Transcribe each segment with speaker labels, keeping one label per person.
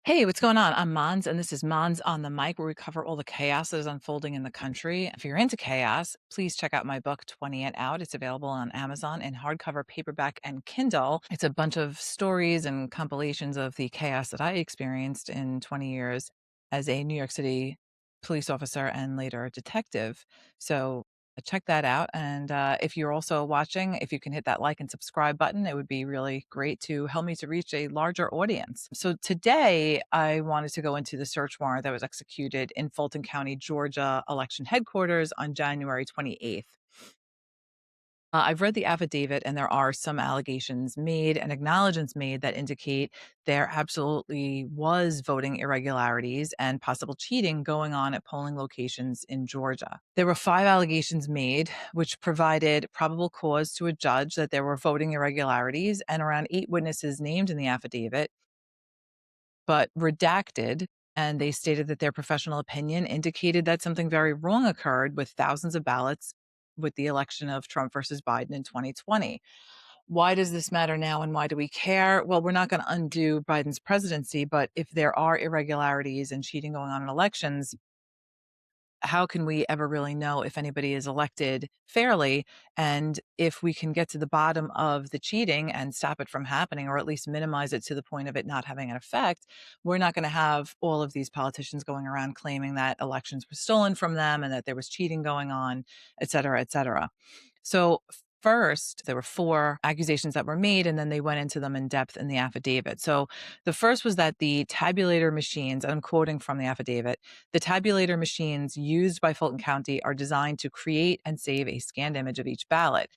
Speaker 1: Hey, what's going on? I'm Monz, and this is Monz on the Mic, where we cover all the chaos that is unfolding in the country. If you're into chaos, please check out my book, 20 and Out. It's available on Amazon in hardcover, paperback, and Kindle. It's a bunch of stories and compilations of the chaos that I experienced in 20 years as a New York City police officer and later detective. So check that out. And if you're also watching, if you can hit that like and subscribe button, it would be really great to help me to reach a larger audience. So today I wanted to go into the search warrant that was executed in Fulton County, Georgia election headquarters on January 28th. I've read the affidavit, and there are some allegations made and acknowledgments made that indicate there absolutely was voting irregularities and possible cheating going on at polling locations in Georgia. There were five allegations made, which provided probable cause to a judge that there were voting irregularities, and around eight witnesses named in the affidavit but redacted. And they stated that their professional opinion indicated that something very wrong occurred with thousands of ballots with the election of Trump versus Biden in 2020. Why does this matter now and why do we care? Well, we're not going to undo Biden's presidency, but if there are irregularities and cheating going on in elections, how can we ever really know if anybody is elected fairly? And if we can get to the bottom of the cheating and stop it from happening, or at least minimize it to the point of it not having an effect, we're not going to have all of these politicians going around claiming that elections were stolen from them and that there was cheating going on, et cetera, et cetera. So, first, there were four accusations that were made, and then they went into them in depth in the affidavit. So, the first was that the tabulator machines, and I'm quoting from the affidavit, the tabulator machines used by Fulton County are designed to create and save a scanned image of each ballot.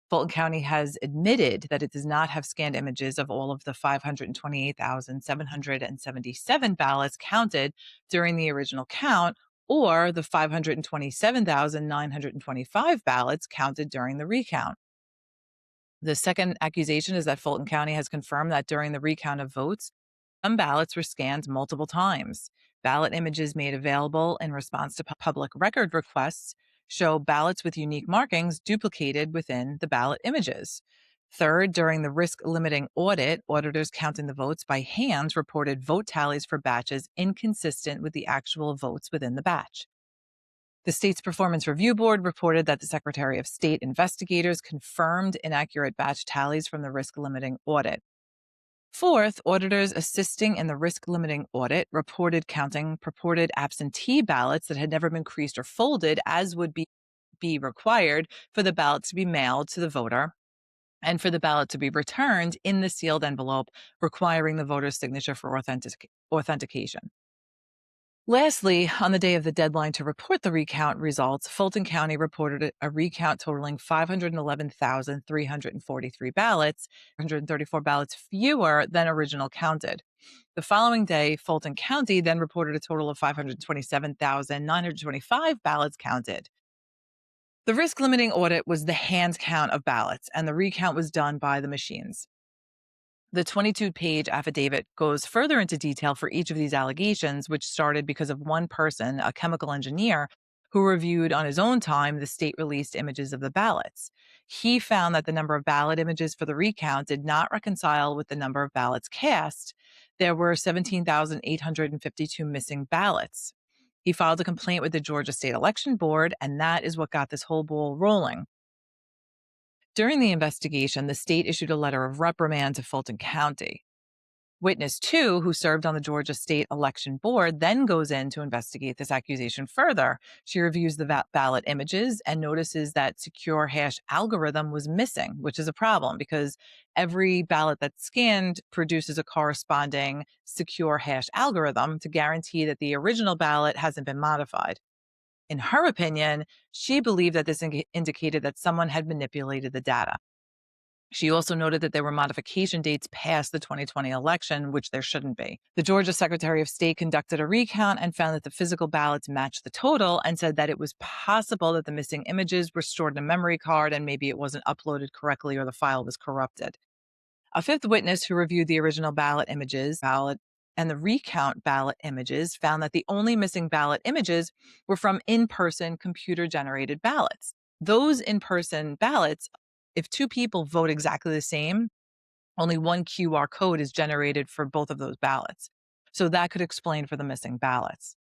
Speaker 1: Fulton County has admitted that it does not have scanned images of all of the 528,777 ballots counted during the original count or the 527,925 ballots counted during the recount. The second accusation is that Fulton County has confirmed that during the recount of votes, some ballots were scanned multiple times. Ballot images made available in response to public record requests show ballots with unique markings duplicated within the ballot images. Third, during the risk limiting audit, auditors counting the votes by hand reported vote tallies for batches inconsistent with the actual votes within the batch. The state's Performance Review Board reported that the Secretary of State investigators confirmed inaccurate batch tallies from the risk limiting audit. Fourth, auditors assisting in the risk limiting audit reported counting purported absentee ballots that had never been creased or folded, as would be required for the ballot to be mailed to the voter and for the ballot to be returned in the sealed envelope, requiring the voter's signature for authentication. Lastly, on the day of the deadline to report the recount results, Fulton County reported a recount totaling 511,343 ballots, 134 ballots fewer than original counted. The following day, Fulton County then reported a total of 527,925 ballots counted. The risk limiting audit was the hand count of ballots, and the recount was done by the machines. The 22-page affidavit goes further into detail for each of these allegations, which started because of one person, a chemical engineer, who reviewed on his own time the state released images of the ballots. He found that the number of ballot images for the recount did not reconcile with the number of ballots cast. There were 17,852 missing ballots. He filed a complaint with the Georgia State Election Board, and that is what got this whole ball rolling. During the investigation, the state issued a letter of reprimand to Fulton County. Witness 2, who served on the Georgia State Election Board, then goes in to investigate this accusation further. She reviews the ballot images and notices that secure hash algorithm was missing, which is a problem because every ballot that's scanned produces a corresponding secure hash algorithm to guarantee that the original ballot hasn't been modified. In her opinion, she believed that this indicated that someone had manipulated the data. She also noted that there were modification dates past the 2020 election, which there shouldn't be. The Georgia Secretary of State conducted a recount and found that the physical ballots matched the total and said that it was possible that the missing images were stored in a memory card and maybe it wasn't uploaded correctly or the file was corrupted. A fifth witness who reviewed the original ballot and the recount ballot images found that the only missing ballot images were from in-person computer-generated ballots. Those in-person ballots, if two people vote exactly the same, only one QR code is generated for both of those ballots. So that could explain for the missing ballots.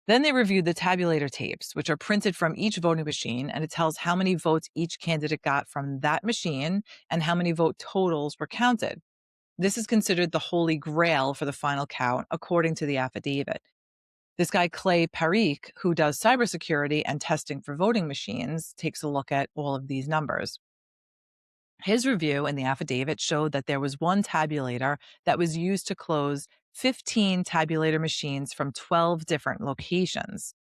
Speaker 1: Then they reviewed the tabulator tapes, which are printed from each voting machine, and it tells how many votes each candidate got from that machine and how many vote totals were counted. This is considered the holy grail for the final count, according to the affidavit. This guy, Clay Parikh, who does cybersecurity and testing for voting machines, takes a look at all of these numbers. His review in the affidavit showed that there was one tabulator that was used to close 15 tabulator machines from 12 different locations.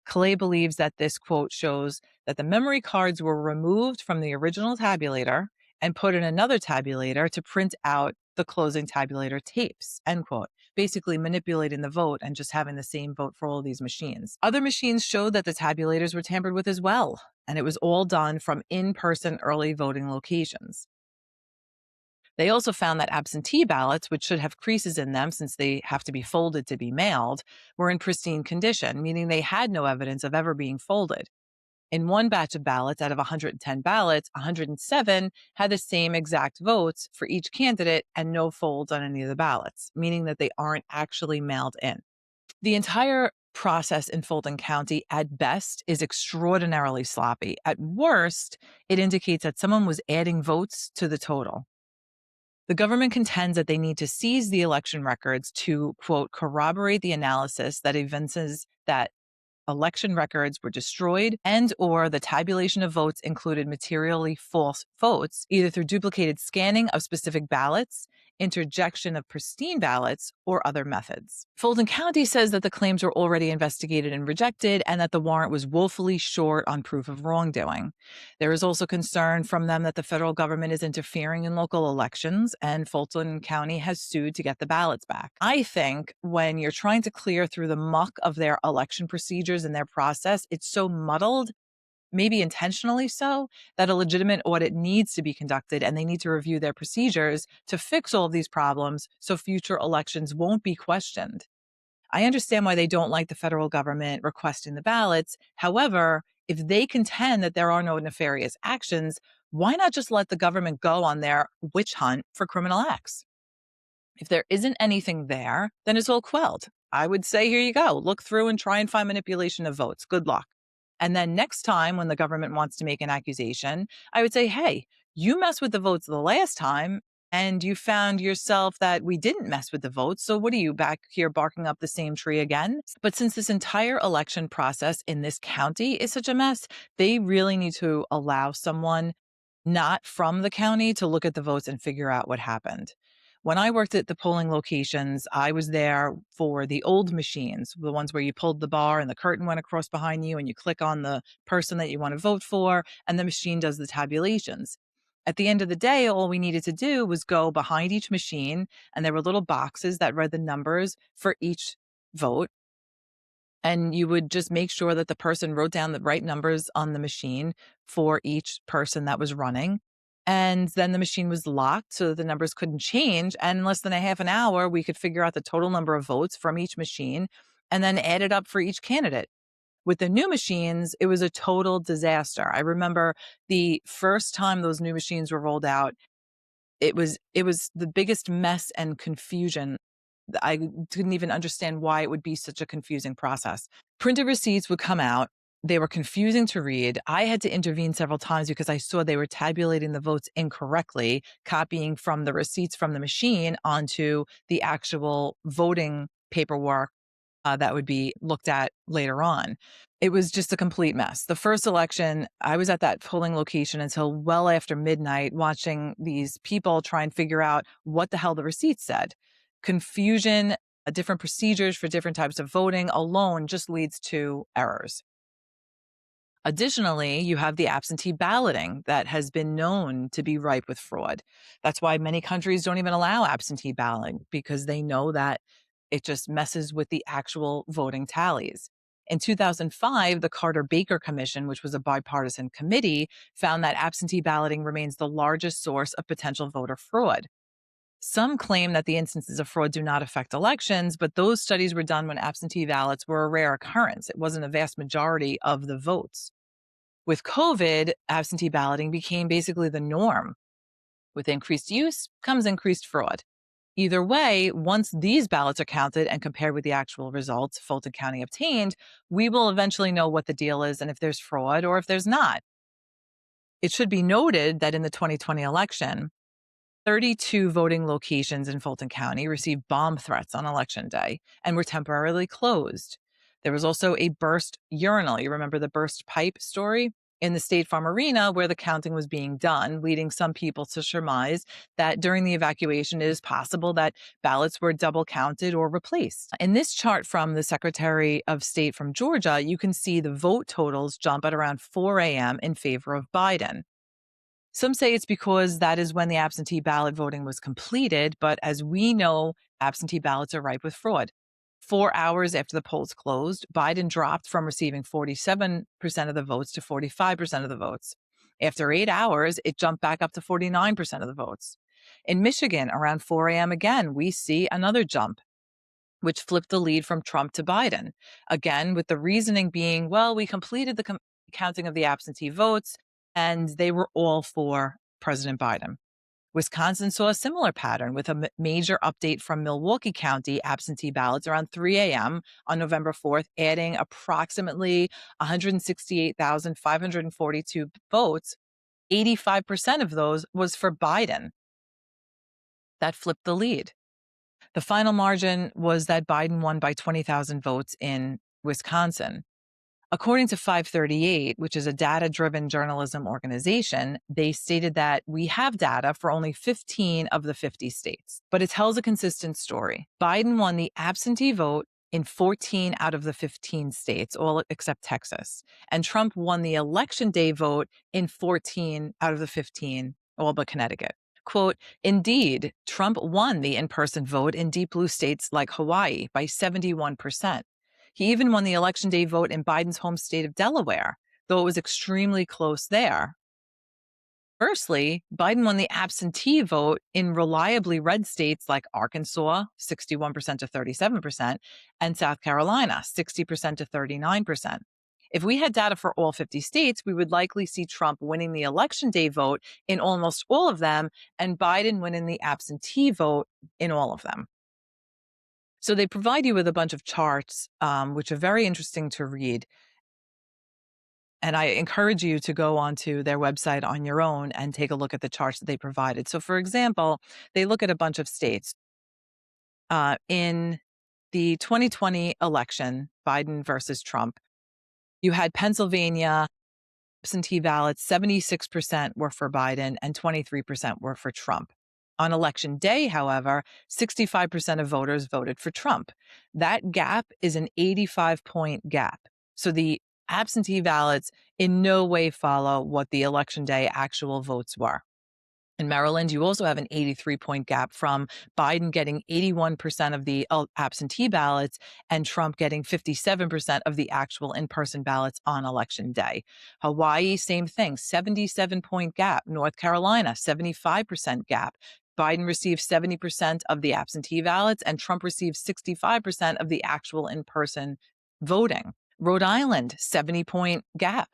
Speaker 1: Clay believes that this quote shows that the memory cards were removed from the original tabulator and put in another tabulator to print out the closing tabulator tapes, end quote, basically manipulating the vote and just having the same vote for all of these machines. Other machines showed that the tabulators were tampered with as well, and it was all done from in-person early voting locations. They also found that absentee ballots, which should have creases in them since they have to be folded to be mailed, were in pristine condition, meaning they had no evidence of ever being folded. In one batch of ballots out of 110 ballots, 107 had the same exact votes for each candidate and no folds on any of the ballots, meaning that they aren't actually mailed in. The entire process in Fulton County, at best, is extraordinarily sloppy. At worst, it indicates that someone was adding votes to the total. The government contends that they need to seize the election records to, quote, corroborate the analysis that evinces that election records were destroyed and or the tabulation of votes included materially false votes, either through duplicated scanning of specific ballots, interjection of pristine ballots, or other methods. Fulton County says that the claims were already investigated and rejected and that the warrant was woefully short on proof of wrongdoing. There is also concern from them that the federal government is interfering in local elections, and Fulton County has sued to get the ballots back. I think when you're trying to clear through the muck of their election procedures and their process, it's so muddled, maybe intentionally so, that a legitimate audit needs to be conducted and they need to review their procedures to fix all of these problems so future elections won't be questioned. I understand why they don't like the federal government requesting the ballots. However, if they contend that there are no nefarious actions, why not just let the government go on their witch hunt for criminal acts? If there isn't anything there, then it's all quelled. I would say, here you go. Look through and try and find manipulation of votes. Good luck. And then next time when the government wants to make an accusation, I would say, hey, you messed with the votes the last time and you found yourself that we didn't mess with the votes. So what are you back here barking up the same tree again? But since this entire election process in this county is such a mess, they really need to allow someone not from the county to look at the votes and figure out what happened. When I worked at the polling locations, I was there for the old machines, the ones where you pulled the bar and the curtain went across behind you and you click on the person that you want to vote for, and the machine does the tabulations. At the end of the day, all we needed to do was go behind each machine, and there were little boxes that read the numbers for each vote. And you would just make sure that the person wrote down the right numbers on the machine for each person that was running. And then the machine was locked so that the numbers couldn't change. And in less than a half an hour, we could figure out the total number of votes from each machine and then add it up for each candidate. With the new machines, it was a total disaster. I remember the first time those new machines were rolled out, it was the biggest mess and confusion. I didn't even understand why it would be such a confusing process. Printed receipts would come out. They were confusing to read. I had to intervene several times because I saw they were tabulating the votes incorrectly, copying from the receipts from the machine onto the actual voting paperwork that would be looked at later on. It was just a complete mess. The first election, I was at that polling location until well after midnight watching these people try and figure out what the hell the receipts said. Confusion, different procedures for different types of voting alone just leads to errors. Additionally, you have the absentee balloting that has been known to be ripe with fraud. That's why many countries don't even allow absentee balloting, because they know that it just messes with the actual voting tallies. In 2005, the Carter-Baker Commission, which was a bipartisan committee, found that absentee balloting remains the largest source of potential voter fraud. Some claim that the instances of fraud do not affect elections, but those studies were done when absentee ballots were a rare occurrence. It wasn't a vast majority of the votes. With COVID, absentee balloting became basically the norm. With increased use comes increased fraud. Either way, once these ballots are counted and compared with the actual results Fulton County obtained, we will eventually know what the deal is and if there's fraud or if there's not. It should be noted that in the 2020 election, 32 voting locations in Fulton County received bomb threats on election day and were temporarily closed. There was also a burst urinal. You remember the burst pipe story? In the State Farm Arena where the counting was being done, leading some people to surmise that during the evacuation, it is possible that ballots were double counted or replaced. In this chart from the Secretary of State from Georgia, you can see the vote totals jump at around 4 a.m. in favor of Biden. Some say it's because that is when the absentee ballot voting was completed, but as we know, absentee ballots are ripe with fraud. 4 hours after the polls closed, Biden dropped from receiving 47% of the votes to 45% of the votes. After 8 hours, it jumped back up to 49% of the votes. In Michigan, around 4 a.m. again, we see another jump, which flipped the lead from Trump to Biden. Again, with the reasoning being, well, we completed the counting of the absentee votes and they were all for President Biden. Wisconsin saw a similar pattern with a major update from Milwaukee County absentee ballots around 3 a.m. on November 4th, adding approximately 168,542 votes. 85% of those was for Biden. That flipped the lead. The final margin was that Biden won by 20,000 votes in Wisconsin. According to 538, which is a data-driven journalism organization, they stated that we have data for only 15 of the 50 states, but it tells a consistent story. Biden won the absentee vote in 14 out of the 15 states, all except Texas, and Trump won the election day vote in 14 out of the 15, all but Connecticut. Quote, indeed, Trump won the in-person vote in deep blue states like Hawaii by 71%. He even won the election day vote in Biden's home state of Delaware, though it was extremely close there. Firstly, Biden won the absentee vote in reliably red states like Arkansas, 61% to 37%, and South Carolina, 60% to 39%. If we had data for all 50 states, we would likely see Trump winning the election day vote in almost all of them and Biden winning the absentee vote in all of them. So they provide you with a bunch of charts, which are very interesting to read. And I encourage you to go onto their website on your own and take a look at the charts that they provided. So, for example, they look at a bunch of states. In the 2020 election, Biden versus Trump, you had Pennsylvania absentee ballots, 76% were for Biden and 23% were for Trump. On election day, however, 65% of voters voted for Trump. That gap is an 85-point gap. So the absentee ballots in no way follow what the election day actual votes were. In Maryland, you also have an 83-point gap from Biden getting 81% of the absentee ballots and Trump getting 57% of the actual in-person ballots on election day. Hawaii, same thing, 77-point gap. North Carolina, 75% gap. Biden received 70% of the absentee ballots and Trump received 65% of the actual in-person voting. Rhode Island, 70-point gap.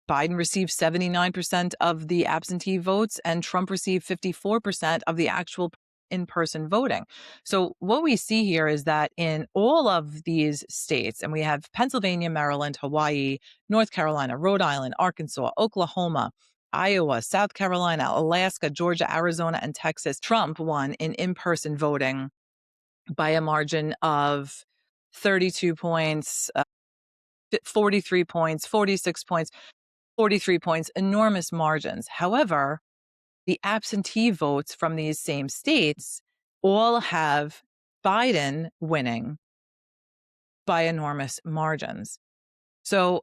Speaker 1: Biden received 79% of the absentee votes and Trump received 54% of the actual in-person voting. So what we see here is that in all of these states, and we have Pennsylvania, Maryland, Hawaii, North Carolina, Rhode Island, Arkansas, Oklahoma, Iowa, South Carolina, Alaska, Georgia, Arizona, and Texas, Trump won in in-person voting by a margin of 32 points, 43 points, 46 points, 43 points, enormous margins. However, the absentee votes from these same states all have Biden winning by enormous margins. So,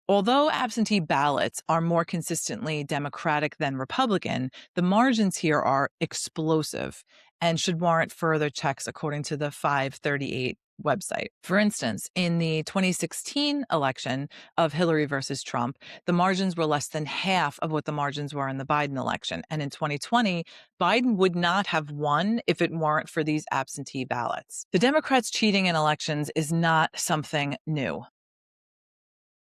Speaker 1: although absentee ballots are more consistently Democratic than Republican, the margins here are explosive and should warrant further checks according to the 538 website. For instance, in the 2016 election of Hillary versus Trump, the margins were less than half of what the margins were in the Biden election. And in 2020, Biden would not have won if it weren't for these absentee ballots. The Democrats cheating in elections is not something new.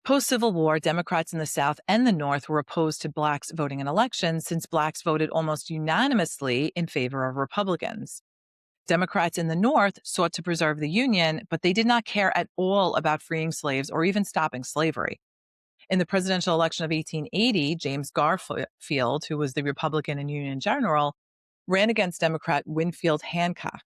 Speaker 1: Post-Civil War, Democrats in the South and the North were opposed to blacks voting in elections since blacks voted almost unanimously in favor of Republicans. Democrats in the North sought to preserve the Union, but they did not care at all about freeing slaves or even stopping slavery. In the presidential election of 1880, James Garfield, who was the Republican and Union general, ran against Democrat Winfield Hancock.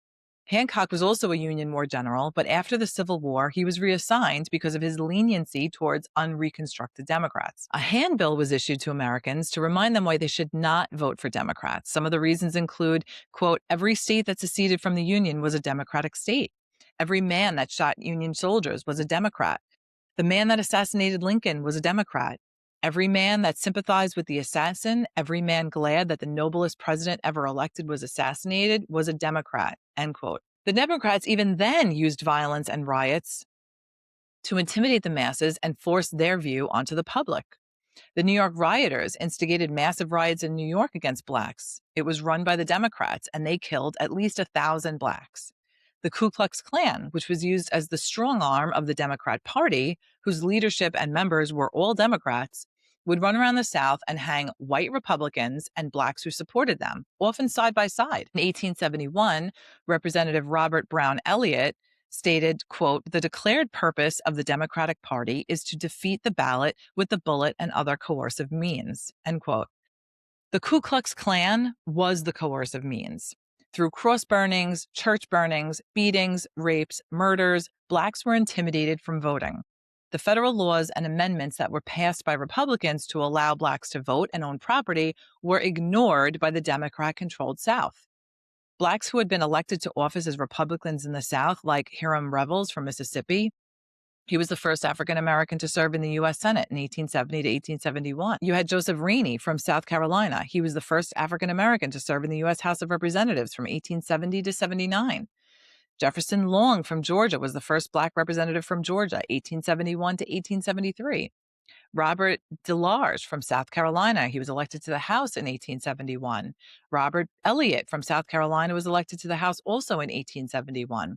Speaker 1: Hancock was also a Union war general, but after the Civil War, he was reassigned because of his leniency towards unreconstructed Democrats. A handbill was issued to Americans to remind them why they should not vote for Democrats. Some of the reasons include, quote, every state that seceded from the Union was a Democratic state. Every man that shot Union soldiers was a Democrat. The man that assassinated Lincoln was a Democrat. Every man that sympathized with the assassin, every man glad that the noblest president ever elected was assassinated, was a Democrat, end quote. The Democrats even then used violence and riots to intimidate the masses and force their view onto the public. The New York rioters instigated massive riots in New York against blacks. It was run by the Democrats, and they killed at least 1,000 blacks. The Ku Klux Klan, which was used as the strong arm of the Democrat Party, whose leadership and members were all Democrats, would run around the South and hang white Republicans and blacks who supported them, often side by side. In 1871, Representative Robert Brown Elliott stated, quote, the declared purpose of the Democratic Party is to defeat the ballot with the bullet and other coercive means, end quote. The Ku Klux Klan was the coercive means. Through cross burnings, church burnings, beatings, rapes, murders, blacks were intimidated from voting. The federal laws and amendments that were passed by Republicans to allow blacks to vote and own property were ignored by the Democrat-controlled South. Blacks who had been elected to office as Republicans in the South, like Hiram Revels from Mississippi, he was the first African American to serve in the U.S. Senate in 1870 to 1871. You had Joseph Rainey from South Carolina. He was the first African American to serve in the U.S. House of Representatives from 1870 to 79. Jefferson Long from Georgia was the first Black representative from Georgia, 1871 to 1873. Robert DeLarge from South Carolina, he was elected to the House in 1871. Robert Elliott from South Carolina was elected to the House also in 1871.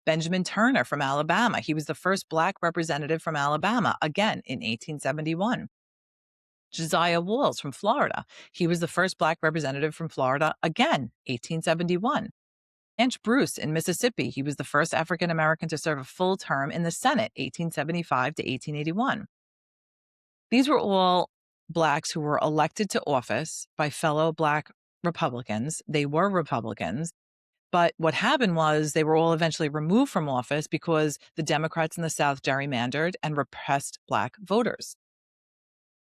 Speaker 1: Benjamin Turner from Alabama, he was the first Black representative from Alabama, again in 1871. Josiah Walls from Florida, he was the first Black representative from Florida, again, 1871. Branch Bruce in Mississippi, he was the first African American to serve a full term in the Senate, 1875 to 1881. These were all Blacks who were elected to office by fellow Black Republicans. They were Republicans. But what happened was they were all eventually removed from office because the Democrats in the South gerrymandered and repressed Black voters.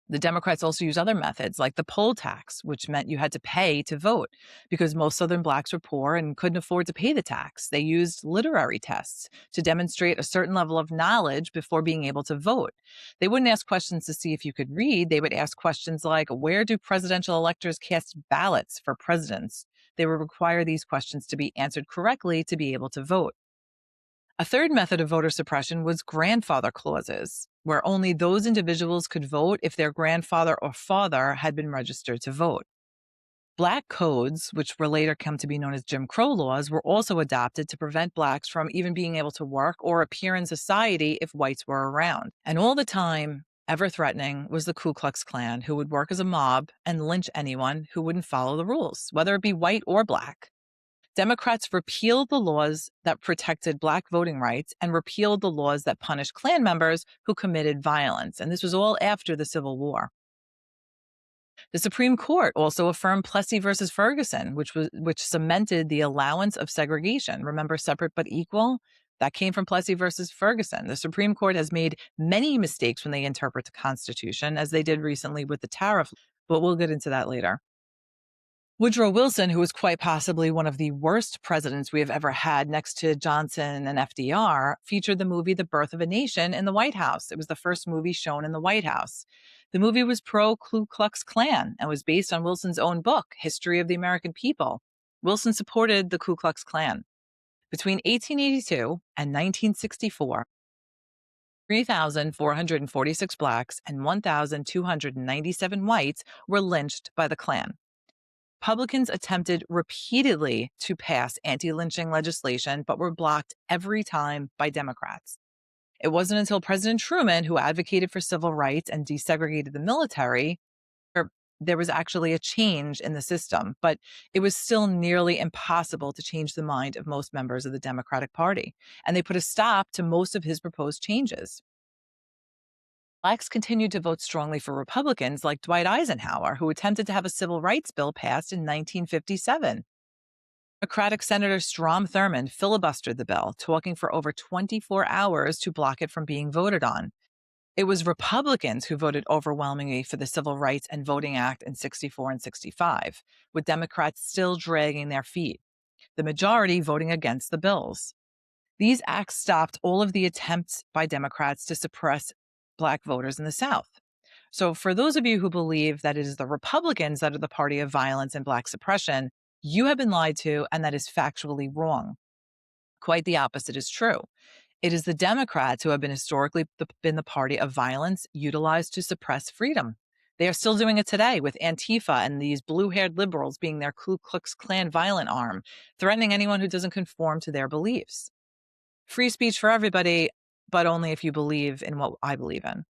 Speaker 1: The Democrats also used other methods like the poll tax, which meant you had to pay to vote because most Southern Blacks were poor and couldn't afford to pay the tax. They used literary tests to demonstrate a certain level of knowledge before being able to vote. They wouldn't ask questions to see if you could read. They would ask questions like, where do presidential electors cast ballots for presidents? They would require these questions to be answered correctly to be able to vote. A third method of voter suppression was grandfather clauses, where only those individuals could vote if their grandfather or father had been registered to vote. Black codes, which were later come to be known as Jim Crow laws, were also adopted to prevent Blacks from even being able to work or appear in society if whites were around. And all the time, ever threatening, was the Ku Klux Klan, who would work as a mob and lynch anyone who wouldn't follow the rules, whether it be white or Black. Democrats repealed the laws that protected Black voting rights and repealed the laws that punished Klan members who committed violence. And this was all after the Civil War. The Supreme Court also affirmed Plessy versus Ferguson, which cemented the allowance of segregation. Remember, separate but equal? That came from Plessy versus Ferguson. The Supreme Court has made many mistakes when they interpret the Constitution, as they did recently with the tariff, but we'll get into that later. Woodrow Wilson, who was quite possibly one of the worst presidents we have ever had next to Johnson and FDR, featured the movie The Birth of a Nation in the White House. It was the first movie shown in the White House. The movie was pro-Ku Klux Klan and was based on Wilson's own book, History of the American People. Wilson supported the Ku Klux Klan. Between 1882 and 1964, 3,446 Blacks and 1,297 whites were lynched by the Klan. Republicans attempted repeatedly to pass anti-lynching legislation, but were blocked every time by Democrats. It wasn't until President Truman, who advocated for civil rights and desegregated the military, there was actually a change in the system, but it was still nearly impossible to change the mind of most members of the Democratic Party. And they put a stop to most of his proposed changes. Blacks continued to vote strongly for Republicans like Dwight Eisenhower, who attempted to have a civil rights bill passed in 1957. Democratic Senator Strom Thurmond filibustered the bill, talking for over 24 hours to block it from being voted on. It was Republicans who voted overwhelmingly for the Civil Rights and Voting Act in 64 and 65, with Democrats still dragging their feet, the majority voting against the bills. These acts stopped all of the attempts by Democrats to suppress Black voters in the South. So, for those of you who believe that it is the Republicans that are the party of violence and Black suppression, you have been lied to, and that is factually wrong. Quite the opposite is true. It is the Democrats who have been historically been the party of violence utilized to suppress freedom. They are still doing it today with Antifa and these blue-haired liberals being their Ku Klux Klan violent arm, threatening anyone who doesn't conform to their beliefs. Free speech for everybody, but only if you believe in what I believe in.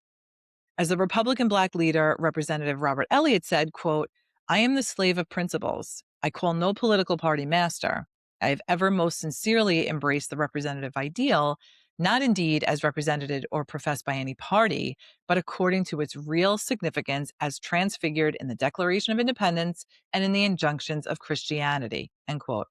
Speaker 1: As the Republican Black leader, Representative Robert Elliott said, quote, "I am the slave of principles. I call no political party master. I have ever most sincerely embraced the representative ideal, not indeed as represented or professed by any party, but according to its real significance as transfigured in the Declaration of Independence and in the injunctions of Christianity." End quote.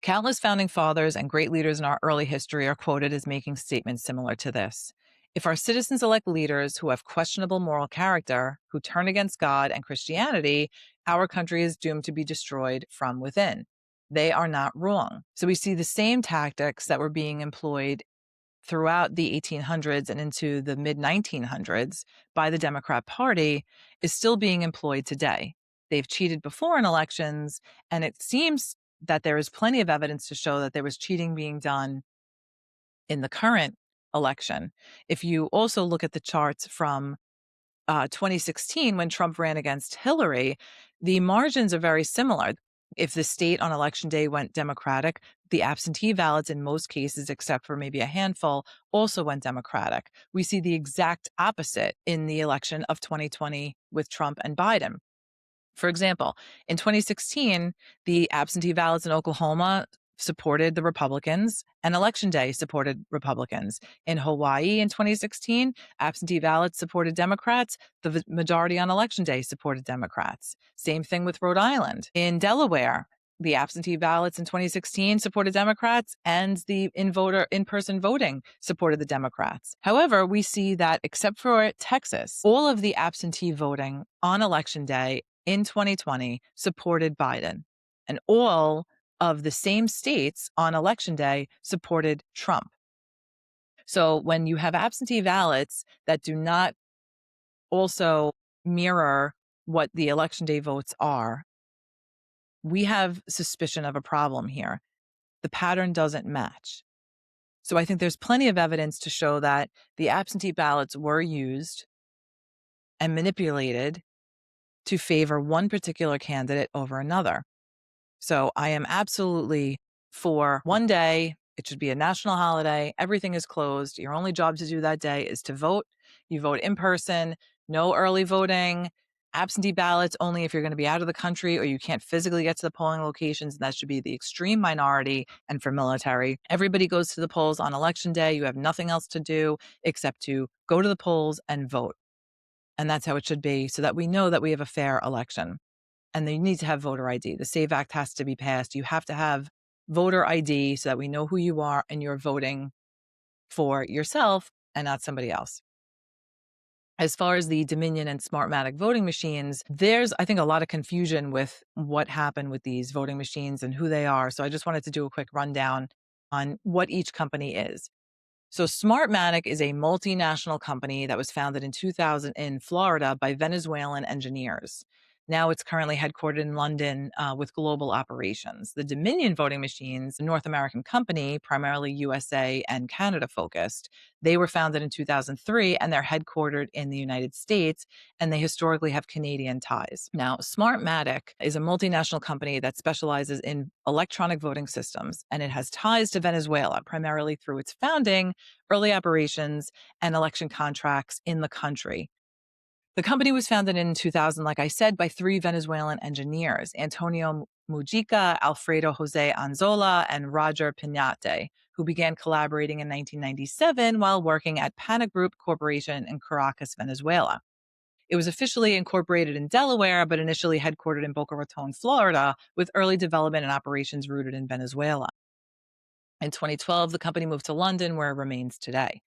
Speaker 1: Countless founding fathers and great leaders in our early history are quoted as making statements similar to this. If our citizens elect leaders who have questionable moral character, who turn against God and Christianity, our country is doomed to be destroyed from within. They are not wrong. So we see the same tactics that were being employed throughout the 1800s and into the mid 1900s by the Democrat Party is still being employed today. They've cheated before in elections, and it seems that there is plenty of evidence to show that there was cheating being done in the current election. If you also look at the charts from 2016, when Trump ran against Hillary, the margins are very similar. If the state on election day went Democratic, the absentee ballots in most cases, except for maybe a handful, also went Democratic. We see the exact opposite in the election of 2020 with Trump and Biden. For example, in 2016, the absentee ballots in Oklahoma supported the Republicans, and Election Day supported Republicans. In Hawaii in 2016, absentee ballots supported Democrats. The majority on Election Day supported Democrats. Same thing with Rhode Island. In Delaware, the absentee ballots in 2016 supported Democrats, and the in-person voting supported the Democrats. However, we see that except for Texas, all of the absentee voting on Election Day in 2020 supported Biden, and all of the same states on Election Day supported Trump. So when you have absentee ballots that do not also mirror what the Election Day votes are, we have suspicion of a problem here. The pattern doesn't match. So I think there's plenty of evidence to show that the absentee ballots were used and manipulated to favor one particular candidate over another. So I am absolutely for one day. It should be a national holiday. Everything is closed. Your only job to do that day is to vote. You vote in person, no early voting, absentee ballots only if you're going to be out of the country or you can't physically get to the polling locations. And that should be the extreme minority. And for military, everybody goes to the polls on election day. You have nothing else to do except to go to the polls and vote. And that's how it should be, so that we know that we have a fair election. And you need to have voter ID. The SAVE Act has to be passed. You have to have voter ID so that we know who you are and you're voting for yourself and not somebody else. As far as the Dominion and Smartmatic voting machines, there's, I think, a lot of confusion with what happened with these voting machines and who they are. So I just wanted to do a quick rundown on what each company is. So Smartmatic is a multinational company that was founded in 2000 in Florida by Venezuelan engineers. Now it's currently headquartered in London with global operations. The Dominion voting machines, a North American company, primarily USA and Canada focused, they were founded in 2003 and they're headquartered in the United States, and they historically have Canadian ties. Now, Smartmatic is a multinational company that specializes in electronic voting systems, and it has ties to Venezuela, primarily through its founding, early operations, and election contracts in the country. The company was founded in 2000, like I said, by three Venezuelan engineers, Antonio Mujica, Alfredo Jose Anzola, and Roger Pinate, who began collaborating in 1997 while working at Pana Group Corporation in Caracas, Venezuela. It was officially incorporated in Delaware, but initially headquartered in Boca Raton, Florida, with early development and operations rooted in Venezuela. In 2012, the company moved to London, where it remains today.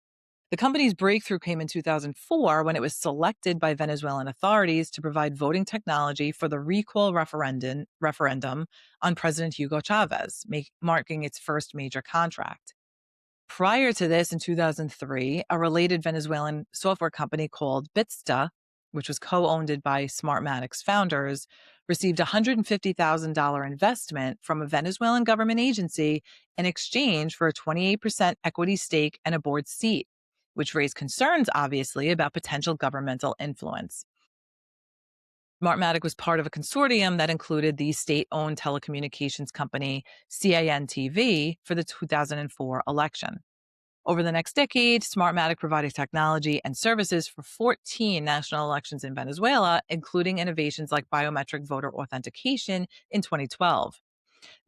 Speaker 1: The company's breakthrough came in 2004 when it was selected by Venezuelan authorities to provide voting technology for the recall referendum on President Hugo Chavez, marking its first major contract. Prior to this, in 2003, a related Venezuelan software company called Bitsta, which was co-owned by Smartmatic's founders, received a $150,000 investment from a Venezuelan government agency in exchange for a 28% equity stake and a board seat, which raised concerns, obviously, about potential governmental influence. Smartmatic was part of a consortium that included the state-owned telecommunications company CAN-TV for the 2004 election. Over the next decade, Smartmatic provided technology and services for 14 national elections in Venezuela, including innovations like biometric voter authentication in 2012.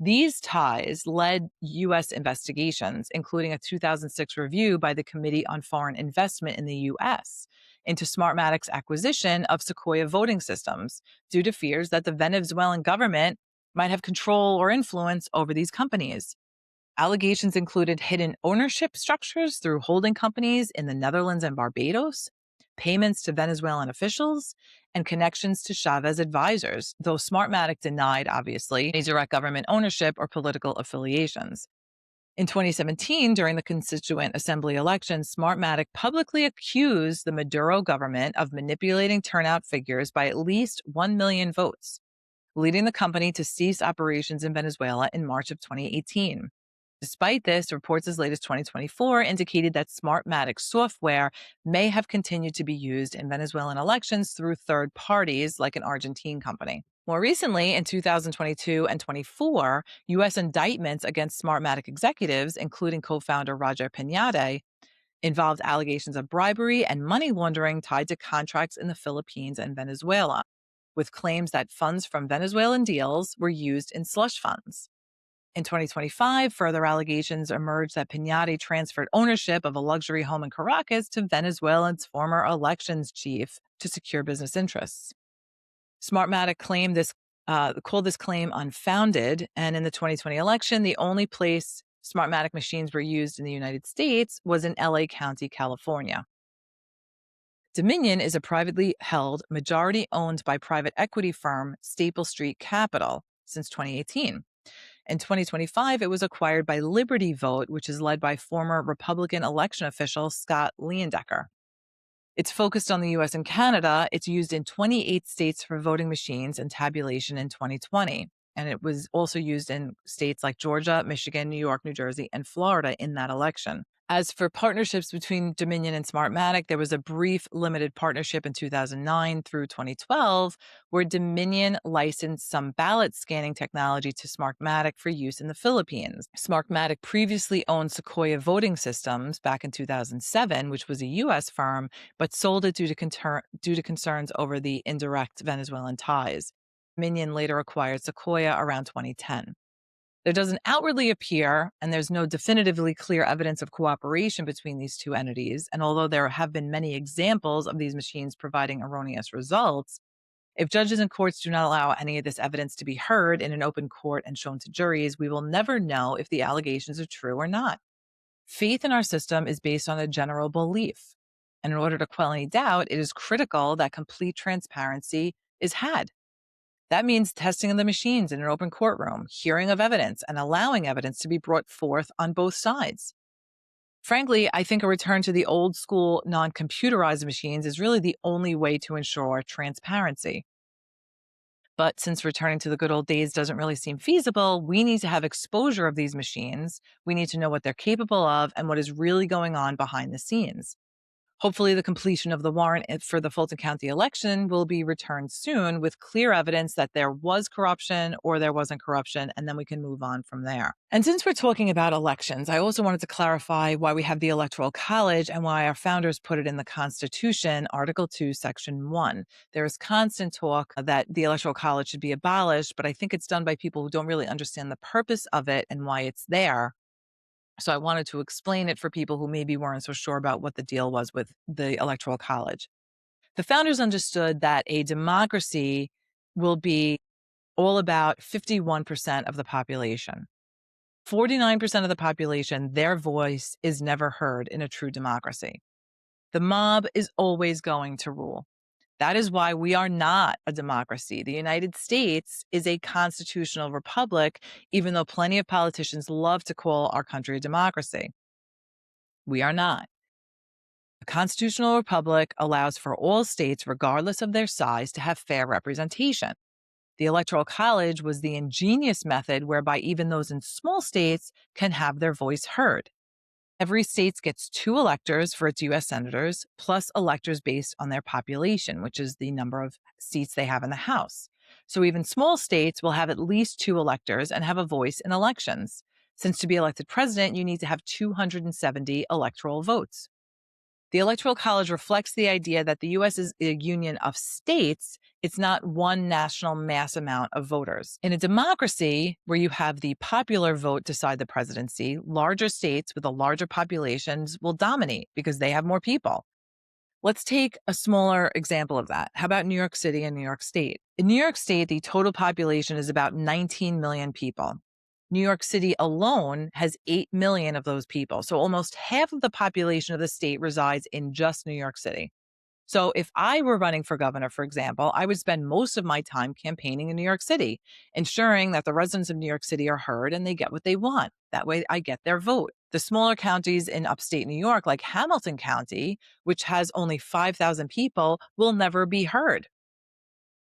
Speaker 1: These ties led U.S. investigations, including a 2006 review by the Committee on Foreign Investment in the U.S., into Smartmatic's acquisition of Sequoia voting systems due to fears that the Venezuelan government might have control or influence over these companies. Allegations included hidden ownership structures through holding companies in the Netherlands and Barbados, payments to Venezuelan officials, and connections to Chavez advisors, though Smartmatic denied, obviously, any direct government ownership or political affiliations. In 2017, during the Constituent Assembly election, Smartmatic publicly accused the Maduro government of manipulating turnout figures by at least 1 million votes, leading the company to cease operations in Venezuela in March of 2018. Despite this, reports as late as 2024 indicated that Smartmatic software may have continued to be used in Venezuelan elections through third parties, like an Argentine company. More recently, in 2022 and 24, U.S. indictments against Smartmatic executives, including co-founder Roger Pinade, involved allegations of bribery and money laundering tied to contracts in the Philippines and Venezuela, with claims that funds from Venezuelan deals were used in slush funds. In 2025, further allegations emerged that Pinati transferred ownership of a luxury home in Caracas to Venezuela's former elections chief to secure business interests. Smartmatic called this claim unfounded, and in the 2020 election, the only place Smartmatic machines were used in the United States was in LA County, California. Dominion is a privately held, majority-owned by private equity firm Staple Street Capital since 2018. In 2025, it was acquired by Liberty Vote, which is led by former Republican election official Scott Leyendecker. It's focused on the US and Canada. It's used in 28 states for voting machines and tabulation in 2020. And it was also used in states like Georgia, Michigan, New York, New Jersey, and Florida in that election. As for partnerships between Dominion and Smartmatic, there was a brief limited partnership in 2009 through 2012 where Dominion licensed some ballot scanning technology to Smartmatic for use in the Philippines. Smartmatic previously owned Sequoia Voting Systems back in 2007, which was a U.S. firm, but sold it due to concerns over the indirect Venezuelan ties. Dominion later acquired Sequoia around 2010. There doesn't outwardly appear, and there's no definitively clear evidence of cooperation between these two entities, and although there have been many examples of these machines providing erroneous results, if judges and courts do not allow any of this evidence to be heard in an open court and shown to juries, we will never know if the allegations are true or not. Faith in our system is based on a general belief, and in order to quell any doubt, it is critical that complete transparency is had. That means testing of the machines in an open courtroom, hearing of evidence, and allowing evidence to be brought forth on both sides. Frankly, I think a return to the old school non-computerized machines is really the only way to ensure transparency. But since returning to the good old days doesn't really seem feasible, we need to have exposure of these machines. We need to know what they're capable of and what is really going on behind the scenes. Hopefully, the completion of the warrant for the Fulton County election will be returned soon with clear evidence that there was corruption or there wasn't corruption, and then we can move on from there. And since we're talking about elections, I also wanted to clarify why we have the Electoral College and why our founders put it in the Constitution, Article 2, Section 1. There is constant talk that the Electoral College should be abolished, but I think it's done by people who don't really understand the purpose of it and why it's there. So I wanted to explain it for people who maybe weren't so sure about what the deal was with the Electoral College. The founders understood that a democracy will be all about 51% of the population. 49% of the population, their voice is never heard in a true democracy. The mob is always going to rule. That is why we are not a democracy. The United States is a constitutional republic, even though plenty of politicians love to call our country a democracy. We are not. A constitutional republic allows for all states, regardless of their size, to have fair representation. The Electoral College was the ingenious method whereby even those in small states can have their voice heard. Every state gets 2 electors for its U.S. senators, plus electors based on their population, which is the number of seats they have in the House. So even small states will have at least 2 electors and have a voice in elections. Since to be elected president, you need to have 270 electoral votes. The Electoral College reflects the idea that the U.S. is a union of states. It's not one national mass amount of voters. In a democracy where you have the popular vote decide the presidency, larger states with the larger populations will dominate because they have more people. Let's take a smaller example of that. How about New York City and New York State? In New York State, the total population is about 19 million people. New York City alone has 8 million of those people. So almost half of the population of the state resides in just New York City. So if I were running for governor, for example, I would spend most of my time campaigning in New York City, ensuring that the residents of New York City are heard and they get what they want. That way I get their vote. The smaller counties in upstate New York, like Hamilton County, which has only 5,000 people, will never be heard.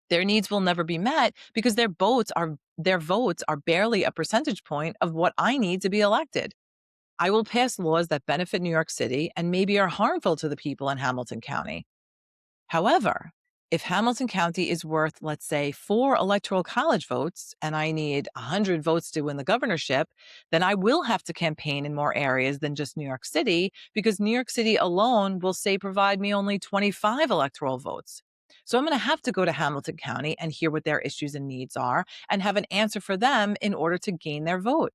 Speaker 1: Their needs will never be met because their votes are barely a percentage point of what I need to be elected. I will pass laws that benefit New York City and maybe are harmful to the people in Hamilton County. However, if Hamilton County is worth, let's say, 4 electoral college votes and I need 100 votes to win the governorship, then I will have to campaign in more areas than just New York City because New York City alone will say provide me only 25 electoral votes. So I'm going to have to go to Hamilton County and hear what their issues and needs are and have an answer for them in order to gain their vote.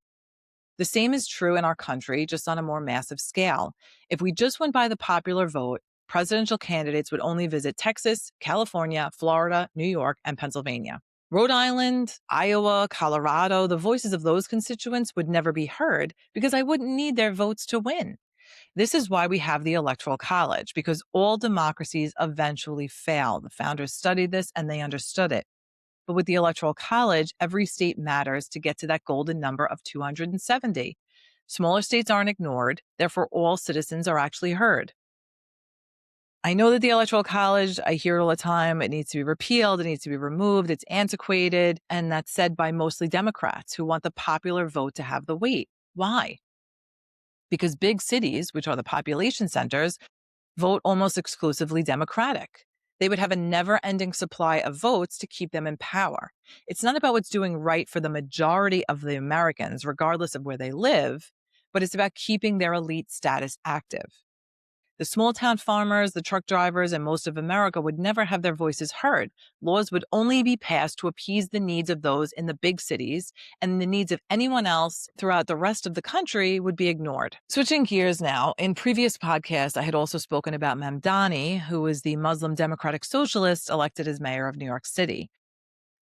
Speaker 1: The same is true in our country, just on a more massive scale. If we just went by the popular vote, presidential candidates would only visit Texas, California, Florida, New York, and Pennsylvania. Rhode Island, Iowa, Colorado, the voices of those constituents would never be heard because I wouldn't need their votes to win. This is why we have the Electoral College, because all democracies eventually fail. The founders studied this and they understood it. But with the Electoral College, every state matters to get to that golden number of 270. Smaller states aren't ignored, therefore all citizens are actually heard. I know that the Electoral College, I hear it all the time, it needs to be repealed, it needs to be removed, it's antiquated, and that's said by mostly Democrats who want the popular vote to have the weight. Why? Because big cities, which are the population centers, vote almost exclusively Democratic. They would have a never-ending supply of votes to keep them in power. It's not about what's doing right for the majority of the Americans, regardless of where they live, but it's about keeping their elite status active. The small-town farmers, the truck drivers, and most of America would never have their voices heard. Laws would only be passed to appease the needs of those in the big cities, and the needs of anyone else throughout the rest of the country would be ignored. Switching gears now, in previous podcasts, I had also spoken about Mamdani, who was the Muslim Democratic Socialist elected as mayor of New York City.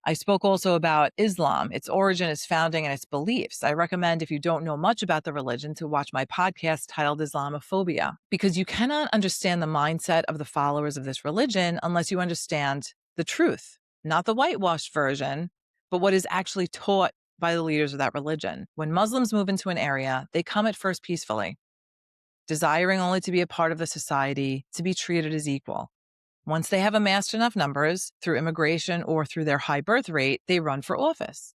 Speaker 1: I spoke also about Islam, its origin, its founding, and its beliefs. I recommend, if you don't know much about the religion, to watch my podcast titled Islamophobia, because you cannot understand the mindset of the followers of this religion unless you understand the truth, not the whitewashed version, but what is actually taught by the leaders of that religion. When Muslims move into an area, they come at first peacefully, desiring only to be a part of the society, to be treated as equal. Once they have amassed enough numbers through immigration or through their high birth rate, they run for office.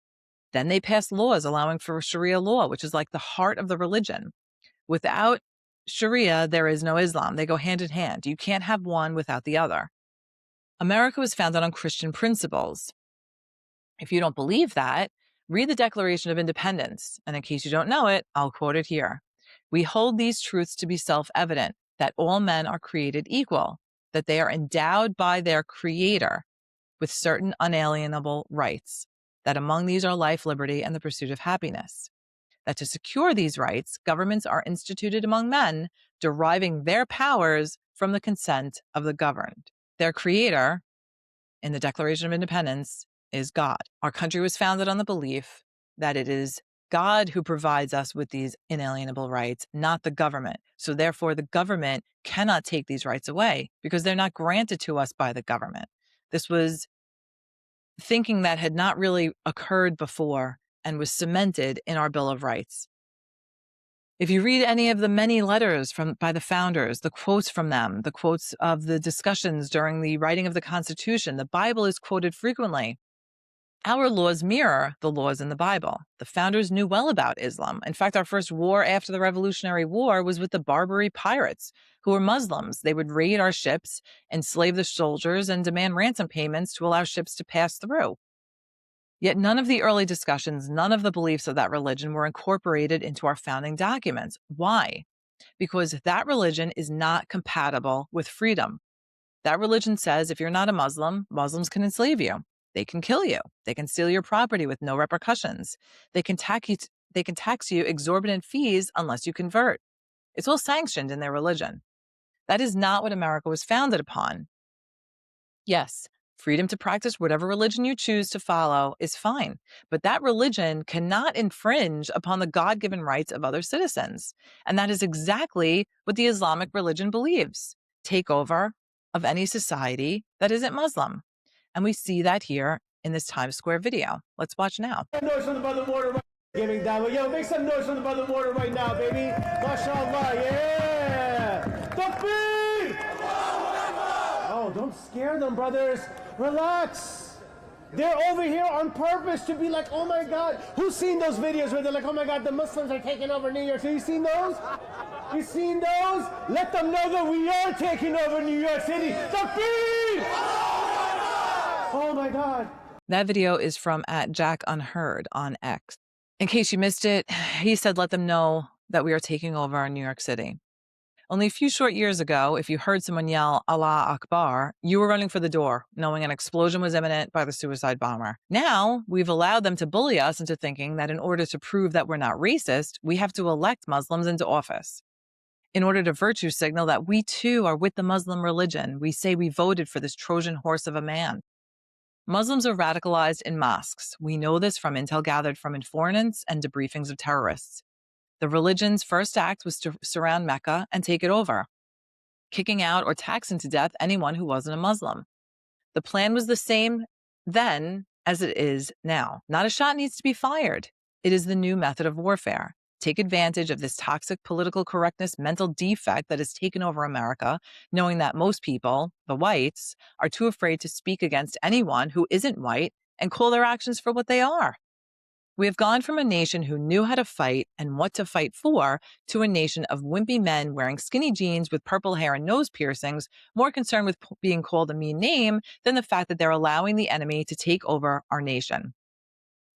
Speaker 1: Then they pass laws allowing for Sharia law, which is like the heart of the religion. Without Sharia, there is no Islam. They go hand in hand. You can't have one without the other. America was founded on Christian principles. If you don't believe that, read the Declaration of Independence. And in case you don't know it, I'll quote it here. We hold these truths to be self-evident, that all men are created equal, that they are endowed by their Creator with certain unalienable rights, that among these are life, liberty, and the pursuit of happiness, that to secure these rights, governments are instituted among men, deriving their powers from the consent of the governed. Their Creator, in the Declaration of Independence, is God. Our country was founded on the belief that it is God who provides us with these inalienable rights, not the government. So therefore, the government cannot take these rights away because they're not granted to us by the government. This was thinking that had not really occurred before and was cemented in our Bill of Rights. If you read any of the many letters by the founders, the quotes from them, the quotes of the discussions during the writing of the Constitution, the Bible is quoted frequently. Our laws mirror the laws in the Bible. The founders knew well about Islam. In fact, our first war after the Revolutionary War was with the Barbary pirates, who were Muslims. They would raid our ships, enslave the soldiers, and demand ransom payments to allow ships to pass through. Yet none of the early discussions, none of the beliefs of that religion were incorporated into our founding documents. Why? Because that religion is not compatible with freedom. That religion says if you're not a Muslim, Muslims can enslave you. They can kill you. They can steal your property with no repercussions. They can tax you exorbitant fees unless you convert. It's all sanctioned in their religion. That is not what America was founded upon. Yes, freedom to practice whatever religion you choose to follow is fine, but that religion cannot infringe upon the God-given rights of other citizens. And that is exactly what the Islamic religion believes. Takeover of any society that isn't Muslim. And we see that here in this Times Square video. Let's watch now.
Speaker 2: Noise from the Brother Mortar giving down. Yo, make some noise from the Brother Mortar right now, baby. MashaAllah, yeah. Takbir! Oh, don't scare them, brothers. Relax. They're over here on purpose to be like, oh my God. Who's seen those videos where they're like, oh my God, the Muslims are taking over New York City? You seen those? You seen those? Let them know that we are taking over New York City. Takbir! Oh my God.
Speaker 1: That video is from @JackUnheard on X. In case you missed it, he said, let them know that we are taking over New York City. Only a few short years ago, if you heard someone yell, Allah Akbar, you were running for the door, knowing an explosion was imminent by the suicide bomber. Now, we've allowed them to bully us into thinking that in order to prove that we're not racist, we have to elect Muslims into office. In order to virtue signal that we too are with the Muslim religion, we say we voted for this Trojan horse of a man. Muslims are radicalized in mosques. We know this from intel gathered from informants and debriefings of terrorists. The religion's first act was to surround Mecca and take it over, kicking out or taxing to death anyone who wasn't a Muslim. The plan was the same then as it is now. Not a shot needs to be fired. It is the new method of warfare. Take advantage of this toxic political correctness mental defect that has taken over America, knowing that most people, the whites, are too afraid to speak against anyone who isn't white and call their actions for what they are. We have gone from a nation who knew how to fight and what to fight for to a nation of wimpy men wearing skinny jeans with purple hair and nose piercings, more concerned with being called a mean name than the fact that they're allowing the enemy to take over our nation.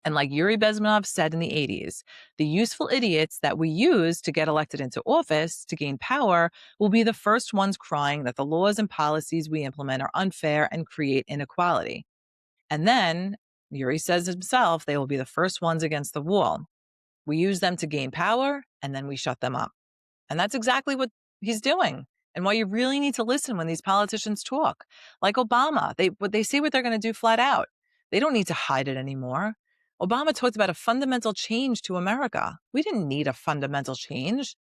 Speaker 1: And like Yuri Bezmenov said in the 80s, the useful idiots that we use to get elected into office, to gain power, will be the first ones crying that the laws and policies we implement are unfair and create inequality. And then, Yuri says himself, they will be the first ones against the wall. We use them to gain power, and then we shut them up. And that's exactly what he's doing. And why you really need to listen when these politicians talk. Like Obama, they say what they're going to do flat out. They don't need to hide it anymore. Obama talked about a fundamental change to America. We didn't need a fundamental change.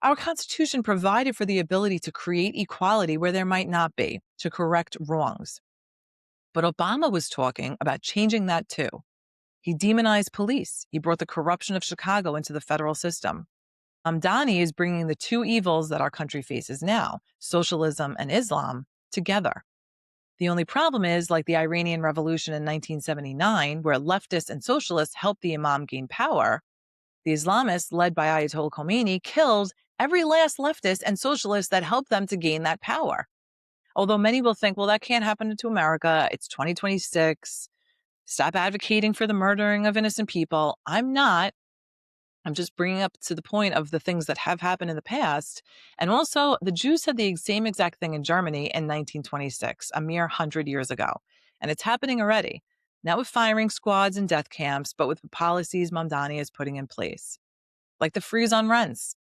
Speaker 1: Our Constitution provided for the ability to create equality where there might not be, to correct wrongs. But Obama was talking about changing that too. He demonized police. He brought the corruption of Chicago into the federal system. Mamdanis is bringing the two evils that our country faces now, socialism and Islam, together. The only problem is, like the Iranian Revolution in 1979, where leftists and socialists helped the Imam gain power, the Islamists, led by Ayatollah Khomeini, killed every last leftist and socialist that helped them to gain that power. Although many will think, well, that can't happen to America. It's 2026. Stop advocating for the murdering of innocent people. I'm not. I'm just bringing up to the point of the things that have happened in the past. And also, the Jews said the same exact thing in Germany in 1926, a mere 100 years ago. And it's happening already. Not with firing squads and death camps, but with the policies Mamdani is putting in place, like the freeze on rents.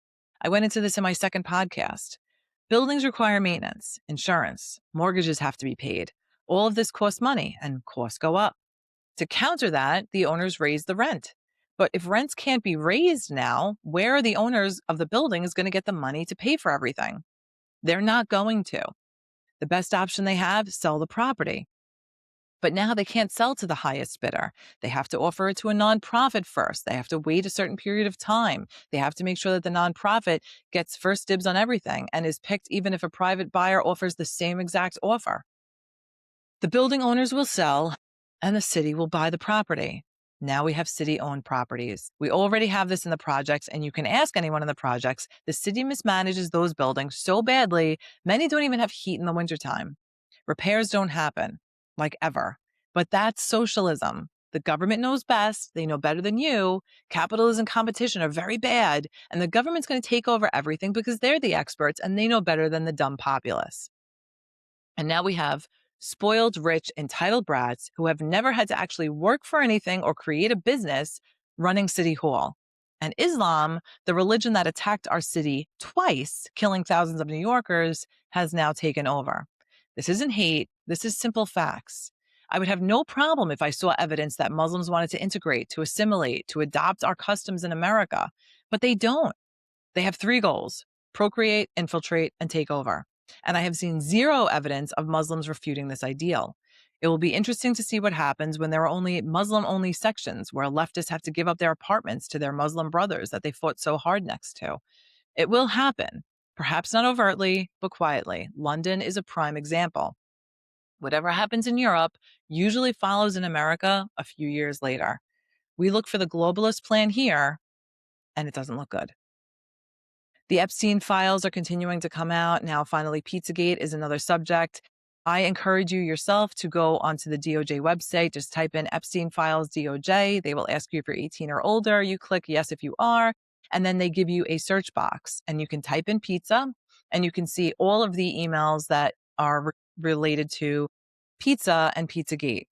Speaker 1: I went into this in my second podcast. Buildings require maintenance, insurance, mortgages have to be paid. All of this costs money, and costs go up. To counter that, the owners raise the rent. But if rents can't be raised now, where are the owners of the buildings going to get the money to pay for everything? They're not going to. The best option they have, sell the property. But now they can't sell to the highest bidder. They have to offer it to a nonprofit first. They have to wait a certain period of time. They have to make sure that the nonprofit gets first dibs on everything and is picked even if a private buyer offers the same exact offer. The building owners will sell and the city will buy the property. Now we have city-owned properties. We already have this in the projects, and you can ask anyone in the projects. The city mismanages those buildings so badly, many don't even have heat in the wintertime. Repairs don't happen, like ever. But that's socialism. The government knows best. They know better than you. Capitalism and competition are very bad, and the government's going to take over everything because they're the experts and they know better than the dumb populace. And now we have spoiled, rich, entitled brats who have never had to actually work for anything or create a business running City Hall. And Islam, the religion that attacked our city twice, killing thousands of New Yorkers, has now taken over. This isn't hate. This is simple facts. I would have no problem if I saw evidence that Muslims wanted to integrate, to assimilate, to adopt our customs in America, but they don't. They have three goals: procreate, infiltrate, and take over. And I have seen zero evidence of Muslims refuting this ideal. It will be interesting to see what happens when there are only Muslim-only sections where leftists have to give up their apartments to their Muslim brothers that they fought so hard next to. It will happen, perhaps not overtly, but quietly. London is a prime example. Whatever happens in Europe usually follows in America a few years later. We look for the globalist plan here, and it doesn't look good. The Epstein files are continuing to come out. Now, finally, Pizzagate is another subject. I encourage you yourself to go onto the DOJ website. Just type in Epstein files DOJ. They will ask you if you're 18 or older. You click yes if you are, and then they give you a search box, and you can type in pizza, and you can see all of the emails that are related to pizza and Pizzagate.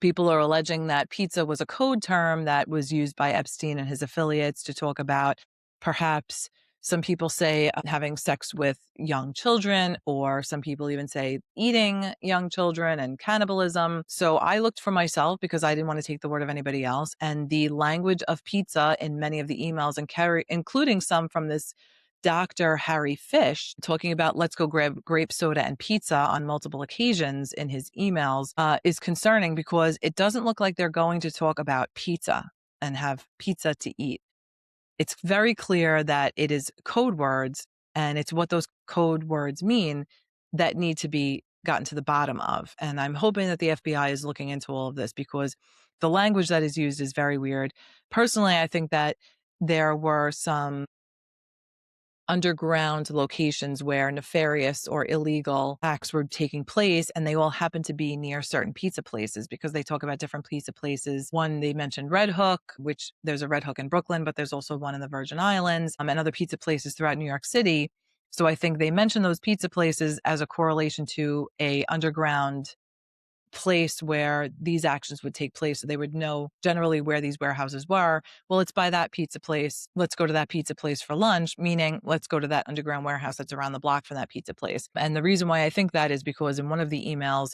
Speaker 1: People are alleging that pizza was a code term that was used by Epstein and his affiliates to talk about perhaps, some people say, having sex with young children, or some people even say eating young children and cannibalism. So I looked for myself because I didn't want to take the word of anybody else. And the language of pizza in many of the emails, and including some from this Dr. Harry Fish, talking about let's go grab grape soda and pizza on multiple occasions in his emails, is concerning because it doesn't look like they're going to talk about pizza and have pizza to eat. It's very clear that it is code words, and it's what those code words mean that need to be gotten to the bottom of. And I'm hoping that the FBI is looking into all of this because the language that is used is very weird. Personally, I think that there were some underground locations where nefarious or illegal acts were taking place, and they all happen to be near certain pizza places because they talk about different pizza places. One, they mentioned Red Hook, which there's a Red Hook in Brooklyn, but there's also one in the Virgin Islands, and other pizza places throughout New York City. So I think they mentioned those pizza places as a correlation to a underground place where these actions would take place, so they would know generally where these warehouses were. Well, it's by that pizza place. Let's go to that pizza place for lunch, meaning let's go to that underground warehouse that's around the block from that pizza place. And the reason why I think that is because in one of the emails,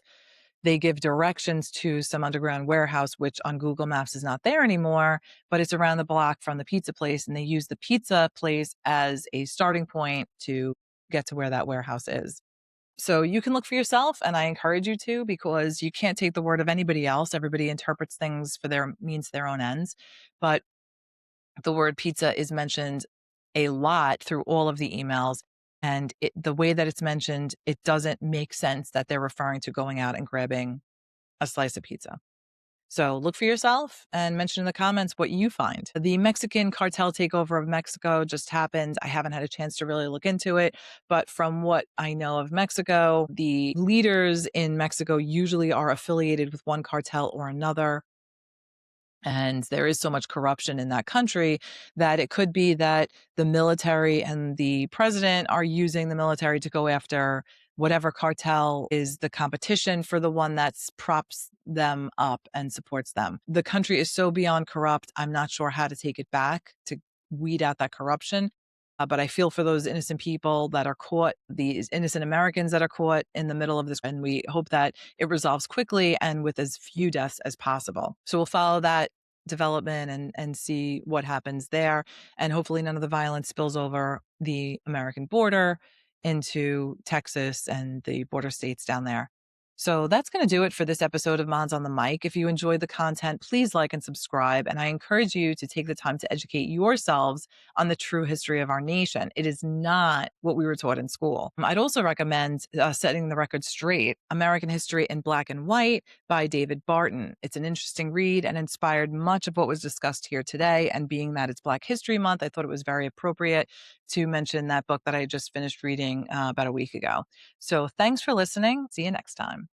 Speaker 1: they give directions to some underground warehouse, which on Google Maps is not there anymore, but it's around the block from the pizza place. And they use the pizza place as a starting point to get to where that warehouse is. So you can look for yourself, and I encourage you to, because you can't take the word of anybody else. Everybody interprets things for their means, their own ends. But the word pizza is mentioned a lot through all of the emails. And the way that it's mentioned, it doesn't make sense that they're referring to going out and grabbing a slice of pizza. So look for yourself and mention in the comments what you find. The Mexican cartel takeover of Mexico just happened. I haven't had a chance to really look into it, but from what I know of Mexico, the leaders in Mexico usually are affiliated with one cartel or another. And there is so much corruption in that country that it could be that the military and the president are using the military to go after whatever cartel is the competition for the one that props them up and supports them. The country is so beyond corrupt. I'm not sure how to take it back to weed out that corruption. But I feel for those innocent people that are caught, these innocent Americans that are caught in the middle of this. And we hope that it resolves quickly and with as few deaths as possible. So we'll follow that development and see what happens there. And hopefully none of the violence spills over the American border into Texas and the border states down there. So that's going to do it for this episode of Monz on the Mic. If you enjoyed the content, please like and subscribe. And I encourage you to take the time to educate yourselves on the true history of our nation. It is not what we were taught in school. I'd also recommend Setting the Record Straight, American History in Black and White by David Barton. It's an interesting read and inspired much of what was discussed here today. And being that it's Black History Month, I thought it was very appropriate to mention that book that I just finished reading about a week ago. So thanks for listening. See you next time.